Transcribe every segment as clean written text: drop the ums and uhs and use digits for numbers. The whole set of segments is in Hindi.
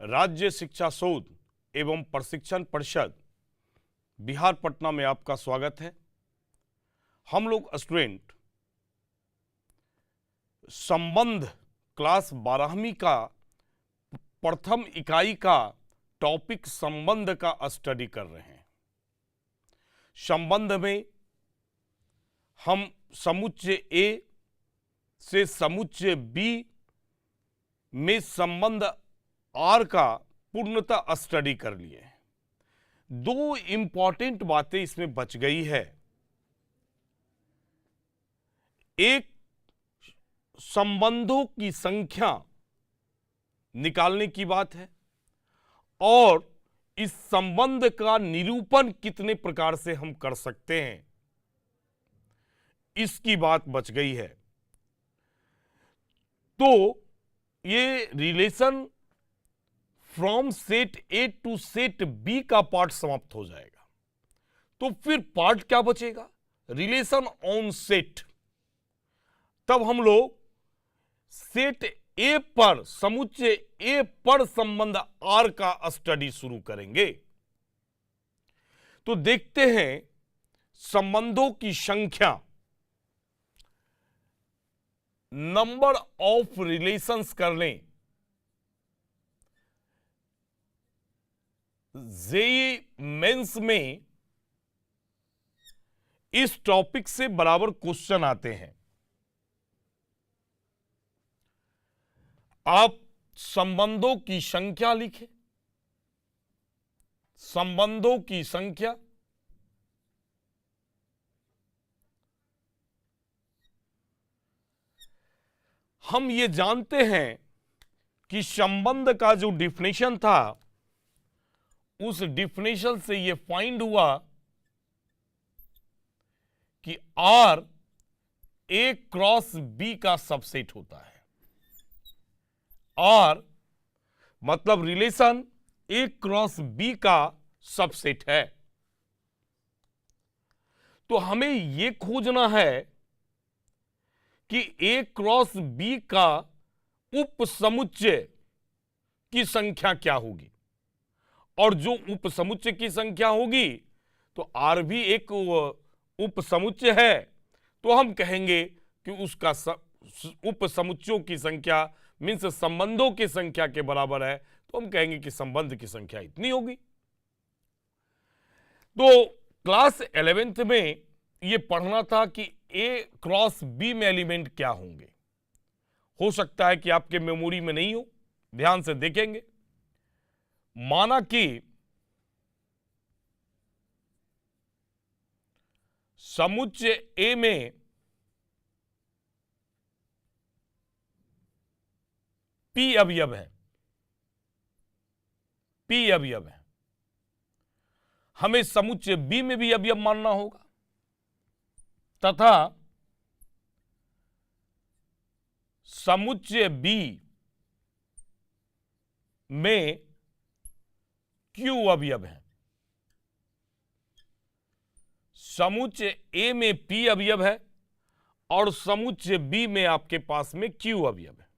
राज्य शिक्षा शोध एवं प्रशिक्षण परिषद बिहार पटना में आपका स्वागत है। हम लोग स्टूडेंट संबंध क्लास 12वीं का प्रथम इकाई का टॉपिक संबंध का स्टडी कर रहे हैं। संबंध में हम समुच्चय ए से समुच्चय बी में संबंध आर का पूर्णतः स्टडी कर लिए। दो इंपॉर्टेंट बातें इसमें बच गई है। एक, संबंधों की संख्या निकालने की बात है और इस संबंध का निरूपण कितने प्रकार से हम कर सकते हैं, इसकी बात बच गई है। तो ये relation from set A to set B का पार्ट समाप्त हो जाएगा। तो फिर पार्ट क्या बचेगा? Relation on set. तब हम लोग सेट ए पर, समुच्चय ए पर संबंध आर का स्टडी शुरू करेंगे। तो देखते हैं संबंधों की संख्या, नंबर ऑफ रिलेशंस कर लें। जेईई मेंस में इस टॉपिक से बराबर क्वेश्चन आते हैं। आप संबंधों की संख्या लिखें। संबंधों की संख्या हम ये जानते हैं कि संबंध का जो डिफिनेशन था, उस डिफिनेशन से ये फाइंड हुआ कि आर ए क्रॉस बी का सबसेट होता है। आर मतलब रिलेशन ए क्रॉस बी का सबसेट है। तो हमें यह खोजना है कि ए क्रॉस बी का उप समुच्चय की संख्या क्या होगी, और जो उप समुच्चय की संख्या होगी तो आर भी एक उप समुच्चय है, तो हम कहेंगे कि उसका उप समुच्चयों की संख्या मीन्स संबंधों की संख्या के बराबर है। तो हम कहेंगे कि संबंध की संख्या इतनी होगी। तो क्लास 11th में यह पढ़ना था कि ए क्रॉस बी में एलिमेंट क्या होंगे। हो सकता है कि आपके मेमोरी में नहीं हो, ध्यान से देखेंगे। माना कि समुच्चय ए में पी अवयव है, पी अवयव है, हमें समुच्चय बी में भी अवयव मानना होगा तथा समुच्चय बी में क्यू अवयव है। समुच्चय ए में पी अवयव है और समुच्चय बी में आपके पास में क्यू अवयव है।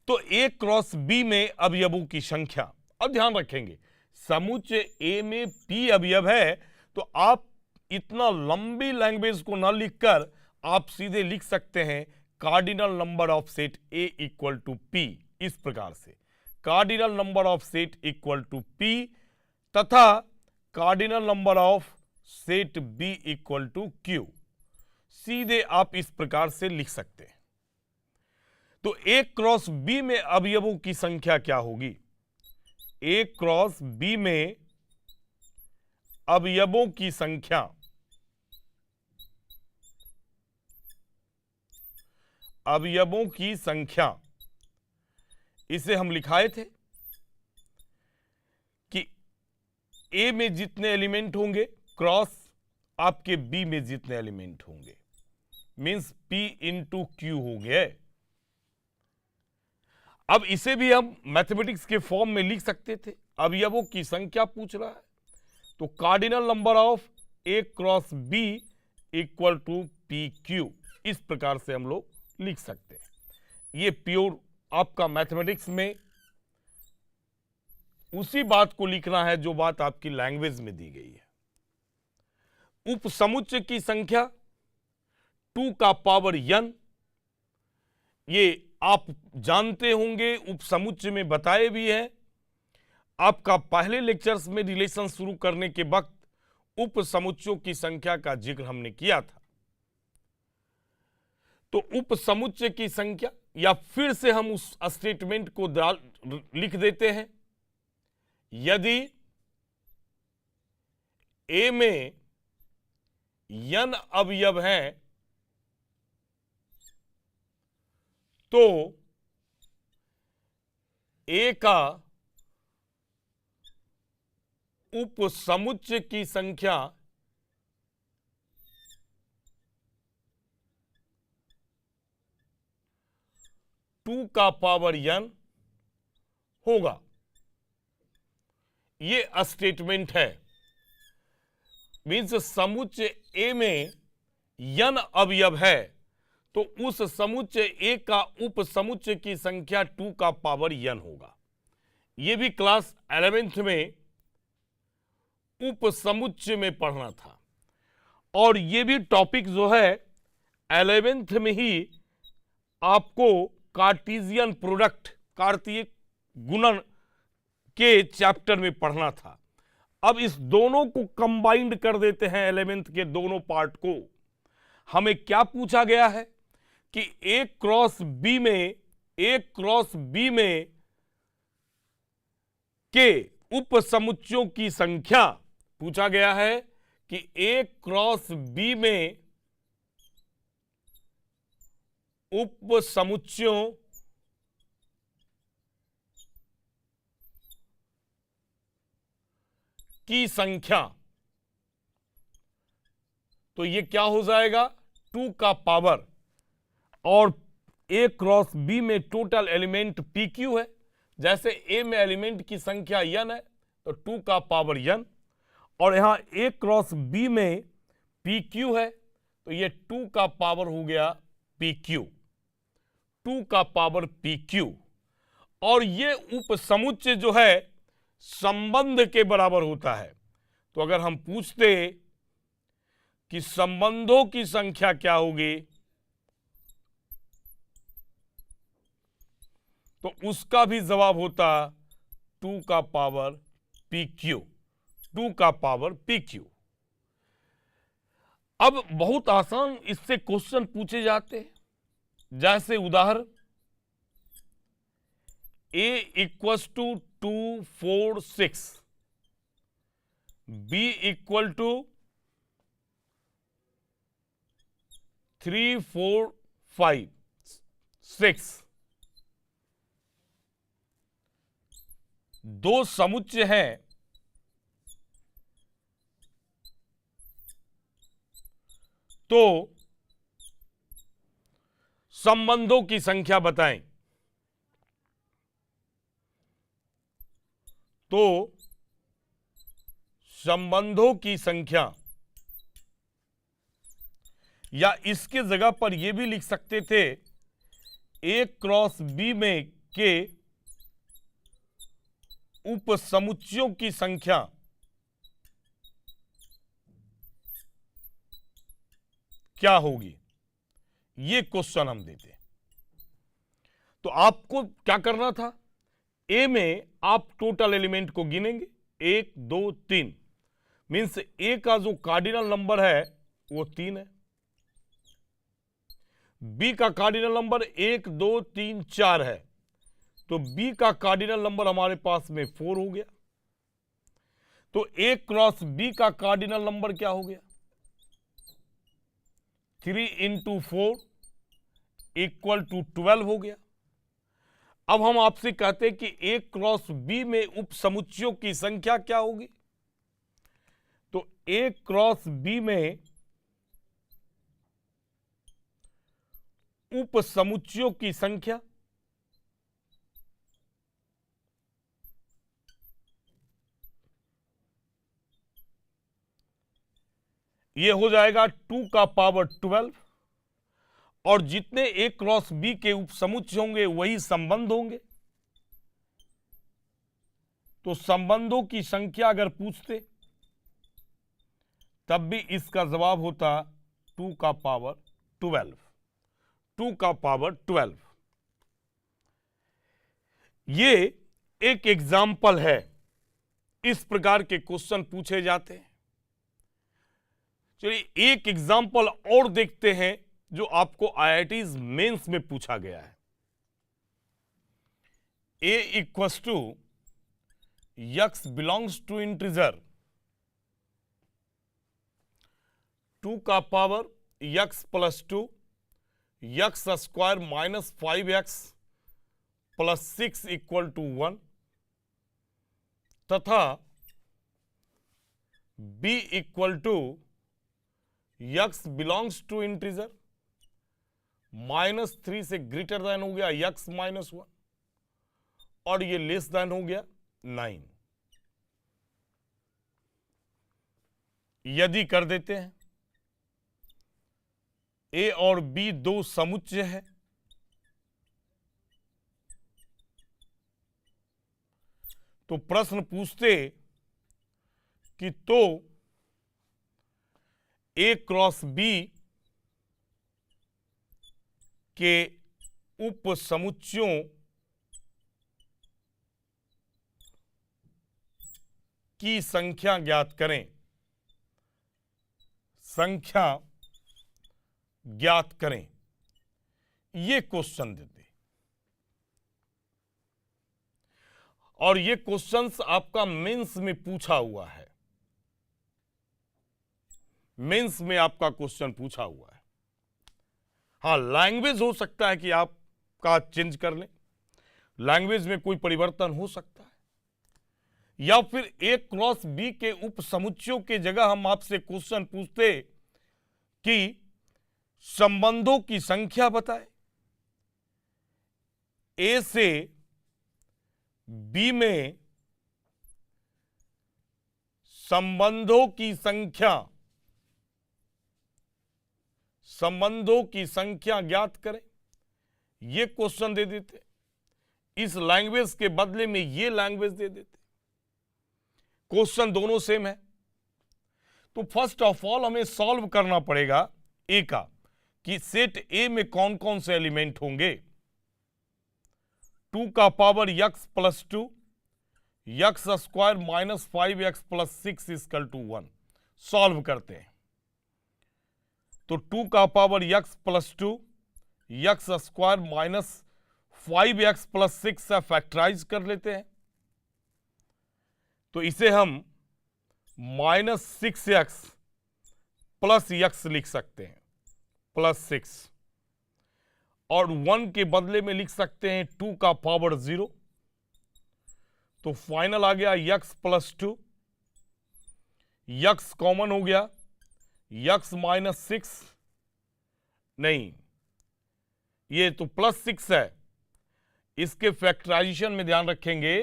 तो ए क्रॉस बी में अवयवों की संख्या, अब ध्यान रखेंगे समुच्चय ए में पी अवयव है, तो आप इतना लंबी लैंग्वेज को ना लिखकर आप सीधे लिख सकते हैं cardinal number of set A equal to P. इस प्रकार से cardinal number of set equal to P तथा cardinal number of set B equal to Q. सीधे आप इस प्रकार से लिख सकते हैं। तो ए क्रॉस बी में अवयवों की संख्या क्या होगी? ए क्रॉस बी में अवयवों की संख्या, अवयवों की संख्या, इसे हम लिखाए थे कि ए में जितने एलिमेंट होंगे क्रॉस आपके बी में जितने एलिमेंट होंगे, मींस पी इंटू क्यू हो गए। अब इसे भी हम मैथमेटिक्स के फॉर्म में लिख सकते थे। अवयवों की संख्या पूछ रहा है तो cardinal number of A cross B equal to P Q, इस प्रकार से हम लोग लिख सकते हैं। ये प्योर आपका मैथमेटिक्स में उसी बात को लिखना है जो बात आपकी लैंग्वेज में दी गई है। उपसमुच्चय की संख्या 2 का पावर n, ये आप जानते होंगे, उपसमुच्चय में बताए भी है। आपका पहले लेक्चर्स में रिलेशन शुरू करने के वक्त उपसमुच्चयों की संख्या का जिक्र हमने किया था। तो उपसमुच्चय की संख्या, या फिर से हम उस स्टेटमेंट को लिख देते हैं, यदि ए में n अवयव हैं तो ए का उपसमुच्चय की संख्या टू का पावर n होगा। ये स्टेटमेंट है। मीन्स समुच्चय ए में n अवयव है तो उस समुच्चय ए का उपसमुच्चय की संख्या 2 का पावर n होगा। यह भी क्लास 11th में उपसमुच्चय में पढ़ना था, और यह भी टॉपिक जो है 11th में ही आपको कार्टेशियन प्रोडक्ट, कार्तीय गुणन के चैप्टर में पढ़ना था। अब इस दोनों को कंबाइंड कर देते हैं, 11th के दोनों पार्ट को। हमें क्या पूछा गया है कि ए क्रॉस बी में के उपसमुच्चयों की संख्या पूछा गया है कि ए क्रॉस बी में उपसमुच्चयों की संख्या, तो ये क्या हो जाएगा 2 का पावर, और ए क्रॉस बी में टोटल एलिमेंट पी क्यू है। जैसे ए में एलिमेंट की संख्या n है तो 2 का पावर n, और यहां ए क्रॉस बी में पी क्यू है तो ये 2 का पावर हो गया पी क्यू, 2 का पावर पी क्यू। और ये उपसमुच्चय जो है संबंध के बराबर होता है। तो अगर हम पूछते कि संबंधों की संख्या क्या होगी, तो उसका भी जवाब होता 2 का पावर पी क्यू, 2 का पावर पी क्यू। अब बहुत आसान इससे क्वेश्चन पूछे जाते हैं, जैसे उदाहरण a equals to 2 4 6, b equal to 3 4 5 6। दो समुच्चय हैं तो संबंधों की संख्या बताएं। तो संबंधों की संख्या, या इसके जगह पर यह भी लिख सकते थे ए क्रॉस बी में के उपसमुच्चयों की संख्या क्या होगी, ये क्वेश्चन हम देते। तो आपको क्या करना था, ए में आप टोटल एलिमेंट को गिनेंगे 1 2 3, मीन्स ए का जो कार्डिनल नंबर है वो 3 है, बी का कार्डिनल नंबर 1 2 3 4 है, तो बी का कार्डिनल नंबर हमारे पास में 4 हो गया। तो ए क्रॉस बी का कार्डिनल नंबर क्या हो गया, 3 इंटू 4 इक्वल टू 12 हो गया। अब हम आपसे कहते हैं कि ए क्रॉस बी में उपसमुच्चयों की संख्या क्या होगी, तो ए क्रॉस बी में उपसमुच्चयों की संख्या ये हो जाएगा 2 का पावर 12, और जितने ए क्रॉस बी के उपसमुच्चय होंगे वही संबंध होंगे। तो संबंधों की संख्या अगर पूछते तब भी इसका जवाब होता 2 का पावर 12। 2 का पावर 12। ये एक एग्जाम्पल है, इस प्रकार के क्वेश्चन पूछे जाते हैं। चलिए एक एग्जाम्पल और देखते हैं जो आपको आईआईटीज मेंस में पूछा गया है। a equals to x belongs to integer 2 का power x plus 2 x square minus 5x plus 6 equal to 1 तथा b equal to x belongs to integer -3 से ग्रेटर देन हो गया x माइनस 1 और ये लेस देन हो गया 9। यदि कर देते हैं a और b दो समुच्चय है तो प्रश्न पूछते कि तो a क्रॉस b के उप समुच्चयों की संख्या ज्ञात करें। संख्या ज्ञात करें, ये क्वेश्चन देते और ये क्वेश्चंस आपका मेंस में पूछा हुआ है। मेंस में आपका क्वेश्चन पूछा हुआ है। हाँ, लैंग्वेज हो सकता है कि आपका चेंज कर लें, लैंग्वेज में कोई परिवर्तन हो सकता है, या फिर a क्रॉस b के उप समुच्चयों के जगह हम आपसे क्वेश्चन पूछते कि संबंधों की संख्या बताए। a से b में संबंधों की संख्या ज्ञात करें, ये क्वेश्चन दे देते। इस लैंग्वेज के बदले में ये लैंग्वेज दे देते। क्वेश्चन दोनों सेम है। तो फर्स्ट ऑफ ऑल हमें सॉल्व करना पड़ेगा ए का कि सेट ए में कौन कौन से एलिमेंट होंगे। 2 का power x plus 2 x square minus 5x plus 6 equal to 1। Solve करते हैं तो 2 का power x plus 2 x square minus 5x plus 6 से फैक्टराइज कर लेते हैं तो इसे हम -6x प्लस x लिख सकते हैं, प्लस 6, और 1 के बदले में लिख सकते हैं 2 का पावर 0। तो फाइनल आ गया x प्लस 2, x कॉमन हो गया, x माइनस 6 नहीं, ये तो प्लस 6 है, इसके फैक्टराइजेशन में ध्यान रखेंगे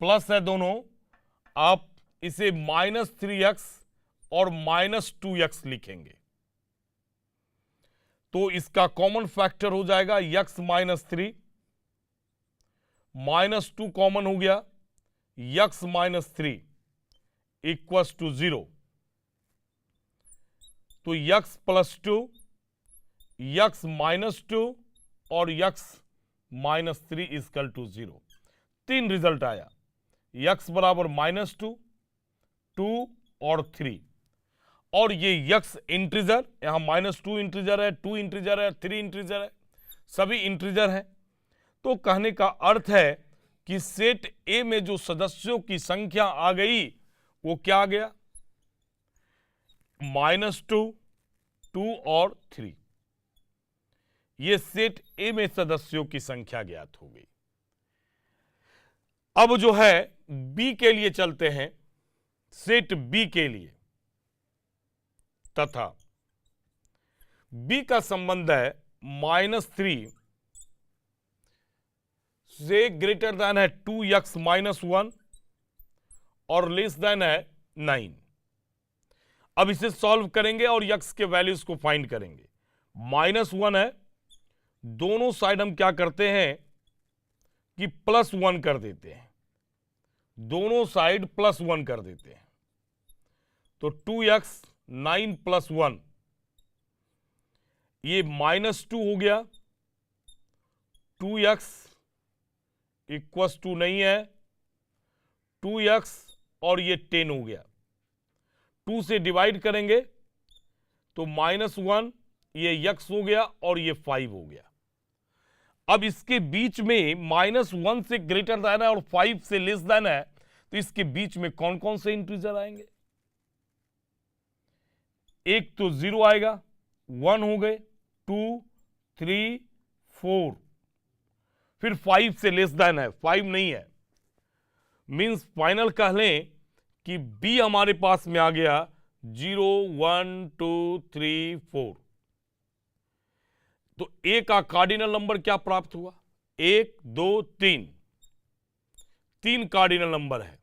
प्लस है दोनों, आप इसे -3x और -2x लिखेंगे तो इसका कॉमन फैक्टर हो जाएगा x माइनस 3, -2 कॉमन हो गया, x माइनस 3 इक्वल्स टू 0। तो x प्लस 2, x माइनस 2 और x minus 3 equal to 0। 3 result आया, x बराबर -2, 2 और 3, और ये x इंटीजर, यहां -2 इंटीजर है, 2 इंटीजर है, 3 इंटीजर है, सभी इंटीजर हैं। तो कहने का अर्थ है कि सेट ए में जो सदस्यों की संख्या आ गई वो क्या आ गया, -2, 2 और 3। ये सेट ए में सदस्यों की संख्या ज्ञात हो गई। अब जो है बी के लिए चलते हैं, सेट बी के लिए, तथा बी का संबंध है -3 से ग्रेटर देन है 2x माइनस 1 और लेस देन है 9। अब इसे सॉल्व करेंगे और x के वैल्यूज को फाइंड करेंगे। -1 है, दोनों साइड हम क्या करते हैं कि +1 कर देते हैं, दोनों साइड +1 कर देते हैं, तो 2x 9 + 1, ये -2 हो गया, 2x इक्वस टू नहीं है 2x, और ये 10 हो गया। 2 से डिवाइड करेंगे तो -1, ये x हो गया और ये 5 हो गया। अब इसके बीच में -1 से ग्रेटर देन है और 5 से लेस देन है, तो इसके बीच में कौन कौन से इंटीजर आएंगे? एक तो 0 आएगा, 1 हो गए, 2 3 4, फिर 5 से लेस देन है, 5 नहीं है, मींस फाइनल कह लें कि B हमारे पास में आ गया 0 1 2 3 4। तो A का कार्डिनल नंबर क्या प्राप्त हुआ? 1 2 3, 3 कार्डिनल नंबर है,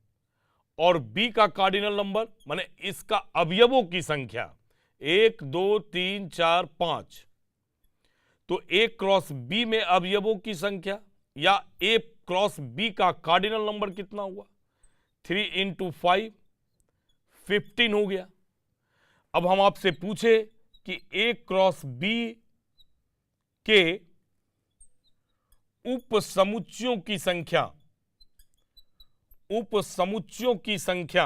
और B का कार्डिनल नंबर माने इसका अवयवों की संख्या 1 2 3 4 5। तो A क्रॉस B में अवयवों की संख्या या A क्रॉस B का कार्डिनल नंबर कितना हुआ? 3 × 5 15 हो गया। अब हम आपसे पूछे कि A क्रॉस B के उपसमुच्चयों की संख्या, उपसमुच्चयों की संख्या,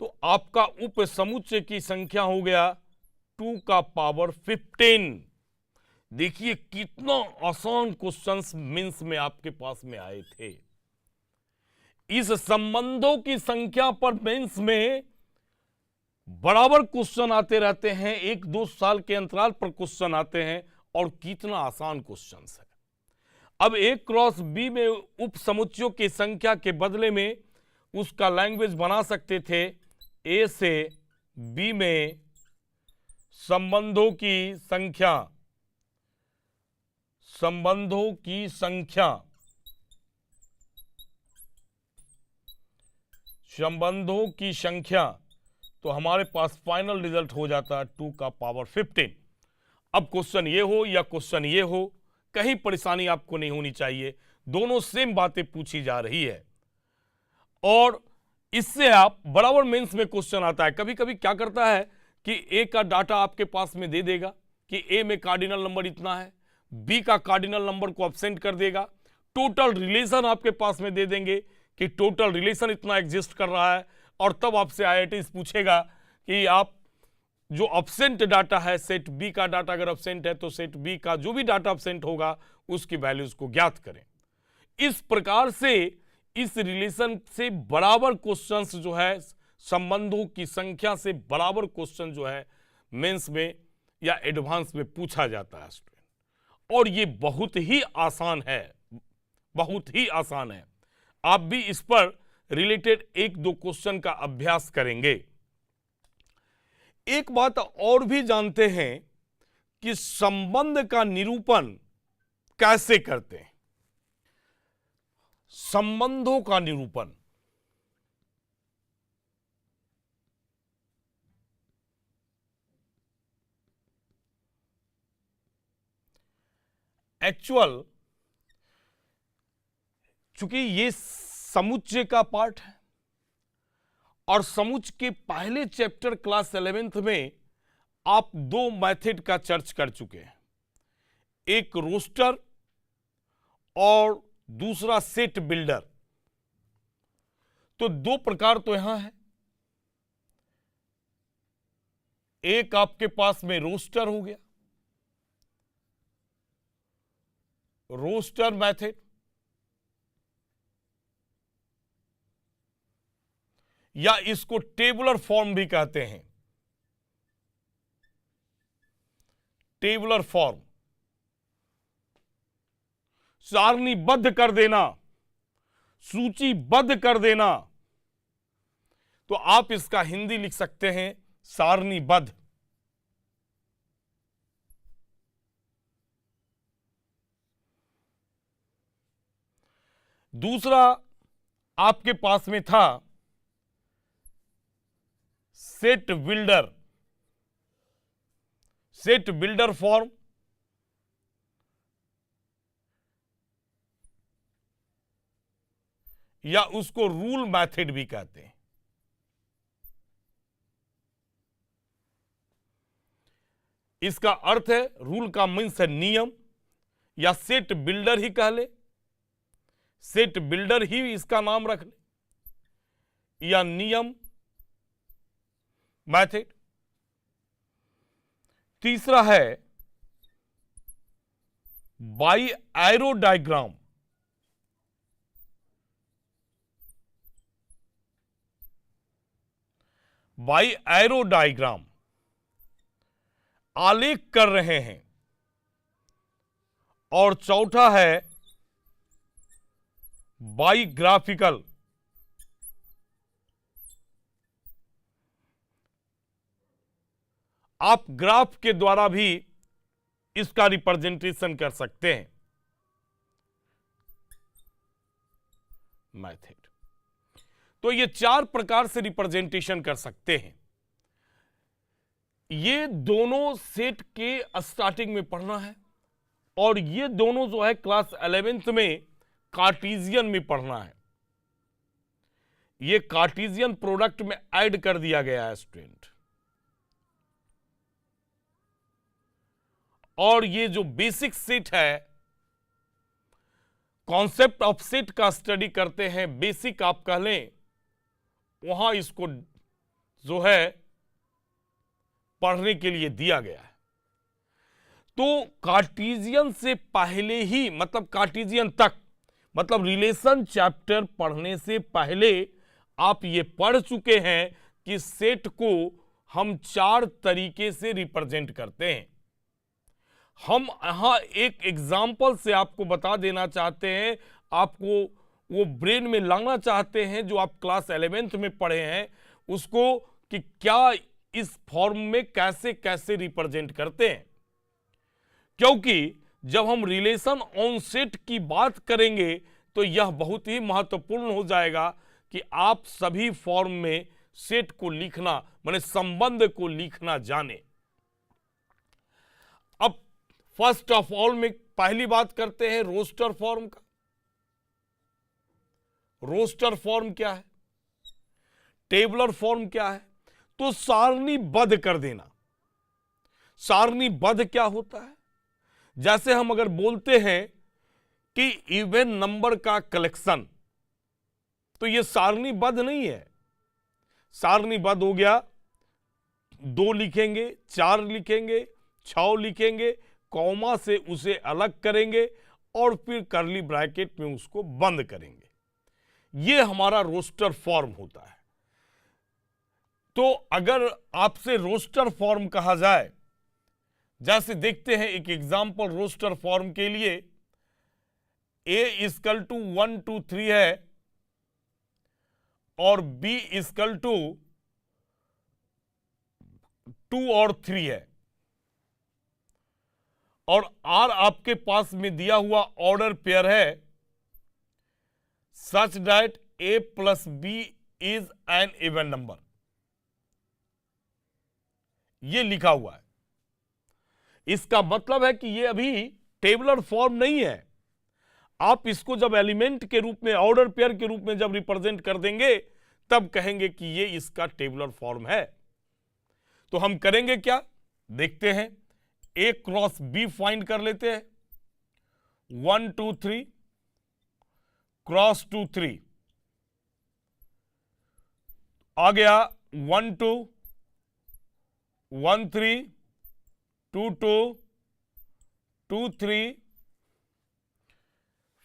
तो आपका उपसमुच्चय की संख्या हो गया 2 का पावर 15। देखिए कितना आसान क्वेश्चंस मेंस में आपके पास में आए थे। इस संबंधों की संख्या पर मेंस में बराबर क्वेश्चन आते रहते हैं, 1-2 साल के अंतराल पर क्वेश्चन आते हैं, और कितना आसान क्वेश्चंस है। अब A क्रॉस B में उपसमुच्चयों की संख्या के बदले में उसका लैंग्वेज बना सकते थे A से B में संबंधों की संख्या, संबंधों की संख्या, संबंधों की संख्या, तो हमारे पास फाइनल रिजल्ट हो जाता है 2 का पावर 15। अब क्वेश्चन ये हो या क्वेश्चन ये हो, कहीं परेशानी आपको नहीं होनी चाहिए, दोनों सेम बातें पूछी जा रही है, और इससे आप बराबर मेंस में क्वेश्चन आता है। कभी कभी क्या करता है कि A का डाटा आपके पास में दे देगा कि A में कार्डिनल नंबर इतना है, B का कार्डिनल नंबर को एब्सेंट कर देगा, टोटल रिलेशन आपके पास में दे देंगे कि टोटल रिलेशन इतना एग्जिस्ट कर रहा है, और तब आपसे IIT पूछेगा कि आप जो एब्सेंट डाटा है, सेट B का डाटा अगर एब्सेंट है तो सेट B का जो भी डाटा एब्सेंट होगा उसकी वैल्यूज को ज्ञात करें। इस प्रकार से इस रिलेशन से बराबर क्वेश्चंस जो है, संबंधों की संख्या से बराबर क्वेश्चन जो है मेंस में या एडवांस में पूछा जाता है स्टूडेंट, और ये बहुत ही आसान है, बहुत ही आसान है। आप भी इस पर रिलेटेड 1-2 क्वेश्चन का अभ्यास करेंगे। एक बात और भी जानते हैं कि संबंध का निरूपण कैसे करते हैं। संबंधों का निरूपण, एक्चुअल चूंकि ये समुच्चय का पार्ट है, और समुच्चय के पहले चैप्टर क्लास 11th में आप 2 मेथड का चर्च कर चुके हैं, एक रोस्टर और दूसरा सेट बिल्डर। तो 2 प्रकार तो यहां है, एक आपके पास में रोस्टर हो गया, रोस्टर मेथड, या इसको टेबुलर फॉर्म भी कहते हैं, टेबुलर फॉर्म, सारणीबद्ध कर देना, सूचीबद्ध कर देना। तो आप इसका हिंदी लिख सकते हैं सारणीबद्ध। दूसरा आपके पास में था set builder, set builder form, या उसको रूल मेथड भी कहते हैं। इसका अर्थ है, रूल का मीन्स है नियम, या सेट बिल्डर ही कह ले, सेट बिल्डर ही इसका नाम रख ले, या नियम, मेथड। तीसरा है by arrow diagram. By arrow diagram, आलेख कर रहे हैं। और चौथा है बाई ग्राफिकल, आप ग्राफ के द्वारा भी इसका रिप्रेजेंटेशन कर सकते हैं। मेथड, तो ये 4 प्रकार से रिप्रेजेंटेशन कर सकते हैं। ये दोनों सेट के स्टार्टिंग में पढ़ना है, और ये दोनों जो है क्लास 11th में कार्टेशियन में पढ़ना है। ये कार्टेशियन प्रोडक्ट में ऐड कर दिया गया है स्टूडेंट। और ये जो बेसिक सेट है, कॉन्सेप्ट ऑफ सेट का स्टडी करते हैं, बेसिक आप कह लें, वहां इसको जो है पढ़ने के लिए दिया गया है। तो कार्टेशियन से पहले ही, मतलब कार्टेशियन तक, मतलब रिलेशन चैप्टर पढ़ने से पहले आप ये पढ़ चुके हैं कि सेट को हम 4 तरीके से रिप्रेजेंट करते हैं। हम यहां एक एग्जाम्पल से आपको बता देना चाहते हैं, आपको वो ब्रेन में लाना चाहते हैं जो आप क्लास 11th में पढ़े हैं उसको, कि क्या इस फॉर्म में कैसे कैसे रिप्रेजेंट करते हैं। क्योंकि जब हम रिलेशन ऑन सेट की बात करेंगे तो यह बहुत ही महत्वपूर्ण हो जाएगा कि आप सभी फॉर्म में सेट को लिखना, माने संबंध को लिखना जाने। अब फर्स्ट ऑफ ऑल में पहली बात करते हैं रोस्टर फॉर्म का। रोस्टर फॉर्म क्या है, टेबलर फॉर्म क्या है? तो सारणीबद्ध कर देना। सारणीबद्ध क्या होता है? जैसे हम अगर बोलते हैं कि इवन नंबर का कलेक्शन, तो यह सारणीबद्ध नहीं है। सारणीबद्ध हो गया 2 लिखेंगे, 4 लिखेंगे, 6 लिखेंगे, कॉमा से उसे अलग करेंगे और फिर कर्ली ब्रैकेट में उसको बंद करेंगे। यह हमारा रोस्टर फॉर्म होता है। तो अगर आपसे रोस्टर फॉर्म कहा जाए, जैसे देखते हैं एक एग्जाम्पल रोस्टर फॉर्म के लिए, A = 1 2 3 है और B = 2 और 3 है, और R आपके पास में दिया हुआ ऑर्डर पेयर है such that A + B is an even number। ये लिखा हुआ है। इसका मतलब है कि ये अभी टेबलर फॉर्म नहीं है। आप इसको जब एलिमेंट के रूप में, ऑर्डर पेयर के रूप में जब रिप्रेजेंट कर देंगे, तब कहेंगे कि ये इसका टेबलर फॉर्म है। तो हम करेंगे क्या, देखते हैं। A क्रॉस B फाइंड कर लेते हैं। 1 2 3 क्रॉस 2 3 आ गया। 1 2 1 3 2 2 2 3,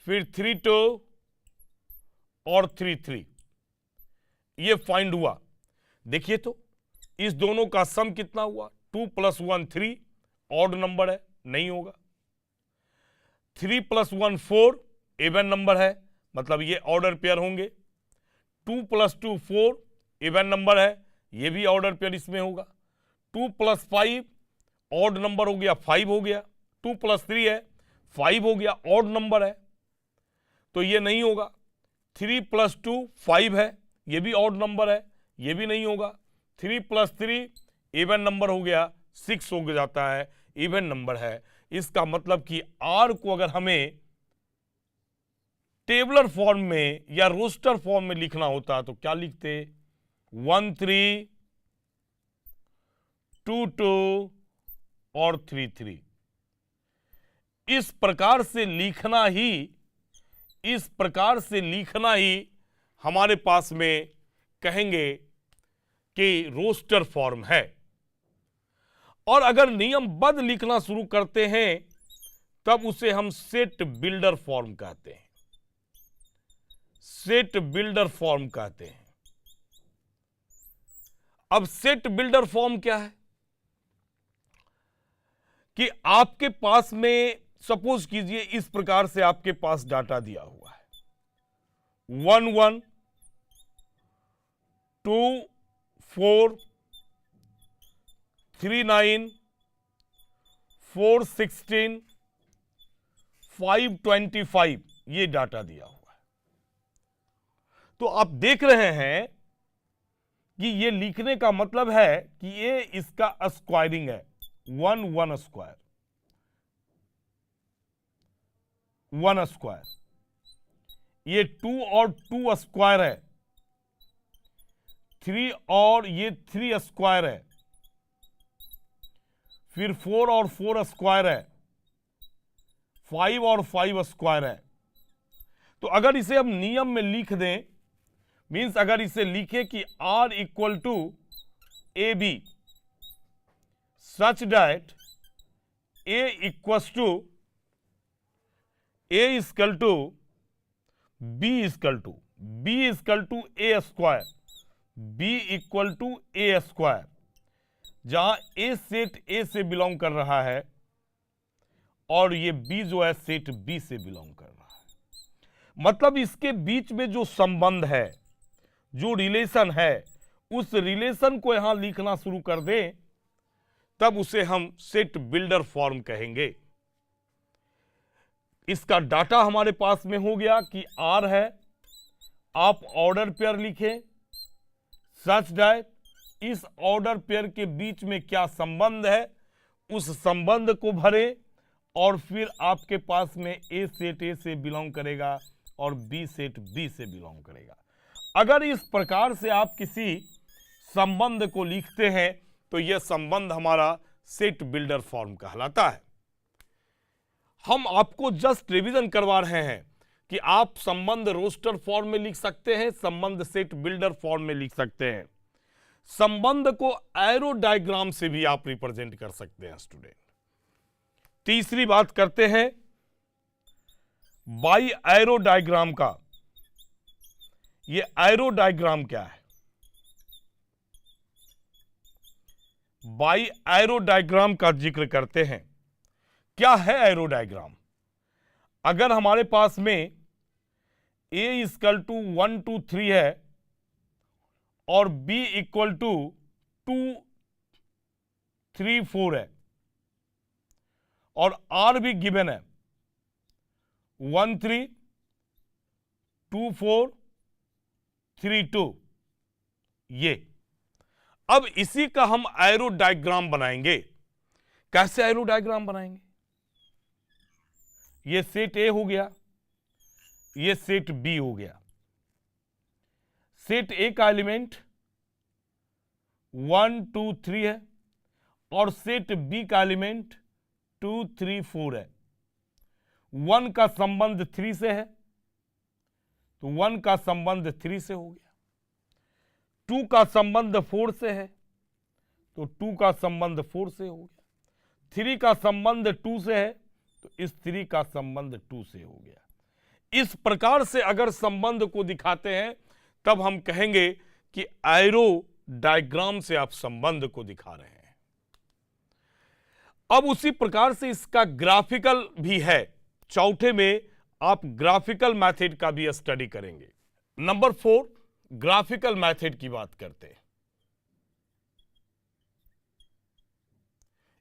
फिर 3 2 और 3 3, ये फाइंड हुआ। देखिए तो इस दोनों का सम कितना हुआ? 2 + 1 3, ऑड नंबर है, नहीं होगा। 3 + 1 4, इवन नंबर है, मतलब ये ऑर्डर पेयर होंगे। 2 + 2 4, इवन नंबर है, ये भी ऑर्डर पेयर इसमें होगा। 2 + 5, ऑड नंबर हो गया, 5 हो गया। 2 + 3 है, 5 हो गया, ऑड नंबर है, तो ये नहीं होगा। 3 + 2 5 है, ये भी ऑड नंबर है, ये भी नहीं होगा। 3 + 3 इवन नंबर हो गया, 6 हो जाता है, इवन नंबर है। इसका मतलब कि R को अगर हमें टेबलर फॉर्म में या रोस्टर फॉर्म में लिखना होता तो क्या लिखते? 1 3 2 2 और 3 3। इस प्रकार से लिखना ही हमारे पास में कहेंगे कि रोस्टर फॉर्म है। और अगर नियमबद्ध लिखना शुरू करते हैं तब उसे हम सेट बिल्डर फॉर्म कहते हैं। सेट बिल्डर फॉर्म कहते हैं। अब सेट बिल्डर फॉर्म क्या है कि आपके पास में सपोज कीजिए इस प्रकार से आपके पास डाटा दिया हुआ है 1 1 2 4 3 9 4 16 5 25 ये डाटा दिया हुआ है। तो आप देख रहे हैं कि ये लिखने का मतलब है कि ये इसका स्क्वायरिंग है 1 1 स्क्वायर 1 स्क्वायर, ये 2 और 2 स्क्वायर है, 3 और ये 3 स्क्वायर है, फिर 4 और 4 स्क्वायर है, 5 और 5 स्क्वायर है। तो अगर इसे हम नियम में लिख दें, मीन्स अगर इसे लिखे कि R equal to A B such that A equals to A equal to B equal to A square, B equal to A square, जहां A सेट A से बिलोंग कर रहा है और ये B जो है सेट B से बिलोंग कर रहा है। मतलब इसके बीच में जो संबंध है, जो रिलेशन है, उस रिलेशन को यहां लिखना शुरू कर दें तब उसे हम सेट बिल्डर फॉर्म कहेंगे। इसका डाटा हमारे पास में हो गया कि R है, आप ऑर्डर पेयर लिखें सच दैट इस ऑर्डर पेयर के बीच में क्या संबंध है उस संबंध को भरें और फिर आपके पास में A सेट A से बिलोंग करेगा और B सेट B से बिलोंग करेगा। अगर इस प्रकार से आप किसी संबंध को लिखते हैं तो यह संबंध हमारा सेट बिल्डर फॉर्म कहलाता है। हम आपको जस्ट रिवीजन करवा रहे हैं कि आप संबंध रोस्टर फॉर्म में लिख सकते हैं, संबंध सेट बिल्डर फॉर्म में लिख सकते हैं, संबंध को एरो डायग्राम से भी आप रिप्रेजेंट कर सकते हैं स्टूडेंट। तीसरी बात करते हैं बाई एरो डायग्राम का। ये एरो डायग्राम क्या है? बाई एरो डायग्राम का जिक्र करते हैं। क्या है एरो डायग्राम? अगर हमारे पास में A इक्वल टू 1 2 3 है और B इक्वल टू 2 3 4 है और R भी गिवन है 1 3 2 4 3 2, ये अब इसी का हम एरो डायग्राम बनाएंगे। कैसे एरो डायग्राम बनाएंगे? ये सेट A हो गया, ये सेट B हो गया। सेट A का एलिमेंट 1 2 3 है और सेट B का एलिमेंट 2 3 4 है। 1 का संबंध 3 से है तो 1 का संबंध 3 से हो गया। 2 का संबंध 4 से है तो 2 का संबंध 4 से हो गया। 3 का संबंध 2 से है तो इस 3 का संबंध 2 से हो गया। इस प्रकार से अगर संबंध को दिखाते हैं तब हम कहेंगे कि एरो डायग्राम से आप संबंध को दिखा रहे हैं। अब उसी प्रकार से इसका ग्राफिकल भी है। चौथे में आप ग्राफिकल मेथड का भी स्टडी करेंगे। नंबर 4 ग्राफिकल मेथड की बात करते हैं।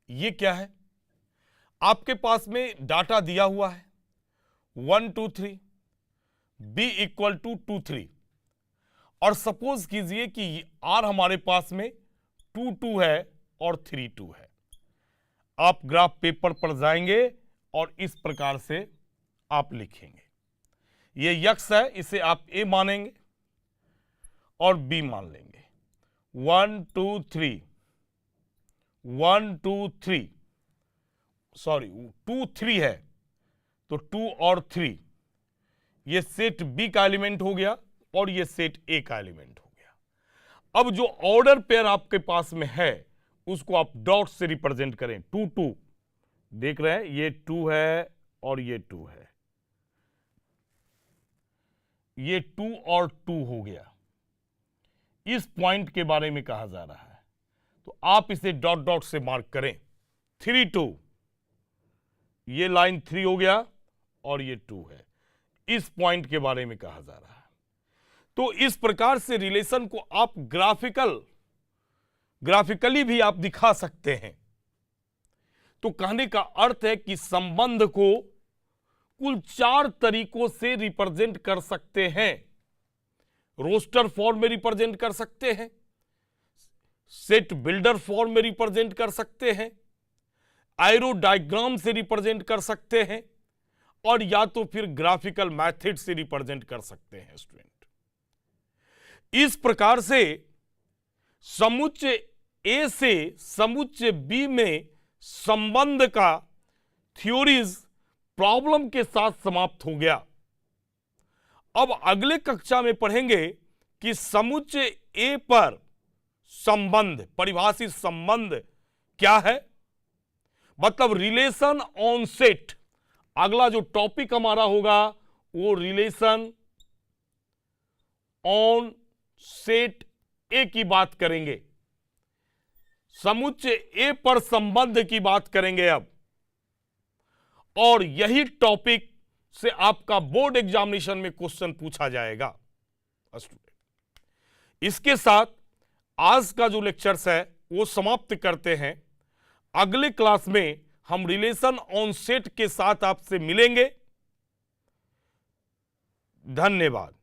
ये क्या है? आपके पास में डाटा दिया हुआ है 1 2 3, B इक्वल टू 2 3 और सपोज कीजिए कि R हमारे पास में 2 2 है और 3 2 है। आप ग्राफ पेपर पर जाएंगे और इस प्रकार से आप लिखेंगे। ये यक्स है, इसे आप ए मानेंगे और बी मान लेंगे। 1 2 3 1 2 3 सॉरी 2 3 है तो 2 और 3 ये सेट बी का एलिमेंट हो गया और ये सेट ए का एलिमेंट हो गया। अब जो ऑर्डर पेयर आपके पास में है उसको आप डॉट से रिप्रेजेंट करें। 2 2 देख रहे हैं, ये 2 है और ये 2 है, ये 2 और 2 हो गया। इस पॉइंट के बारे में कहा जा रहा है, तो आप इसे डॉट डॉट से मार्क करें। 3 2 ये लाइन 3 हो गया और ये 2 है। इस पॉइंट के बारे में कहा जा रहा है। तो इस प्रकार से रिलेशन को आप ग्राफिकली भी आप दिखा सकते हैं। तो कहने का अर्थ है कि संबंध को कुल 4 तरीकों से रिप्रेजेंट कर सकते हैं। रोस्टर फॉर्म में रिप्रेजेंट कर सकते हैं, सेट बिल्डर फॉर्म में रिप्रेजेंट कर सकते हैं, एरो डायग्राम से रिप्रेजेंट कर सकते हैं, और या तो फिर ग्राफिकल मेथड से रिप्रेजेंट कर सकते हैं स्टूडेंट। इस प्रकार से समुच्चय ए से समुच्चय बी में संबंध का थ्योरीज प्रॉब्लम के साथ समाप्त हो गया। अब अगले कक्षा में पढ़ेंगे कि समुच्चय ए पर संबंध, परिभाषित संबंध क्या है, मतलब रिलेशन ऑन सेट। अगला जो टॉपिक हमारा होगा वो रिलेशन ऑन सेट ए की बात करेंगे, समुच्चय ए पर संबंध की बात करेंगे अब। और यही टॉपिक से आपका बोर्ड एग्जामिनेशन में क्वेश्चन पूछा जाएगा स्टूडेंट। इसके साथ आज का जो लेक्चर्स है वो समाप्त करते हैं। अगले क्लास में हम रिलेशन ऑन सेट के साथ आपसे मिलेंगे। धन्यवाद।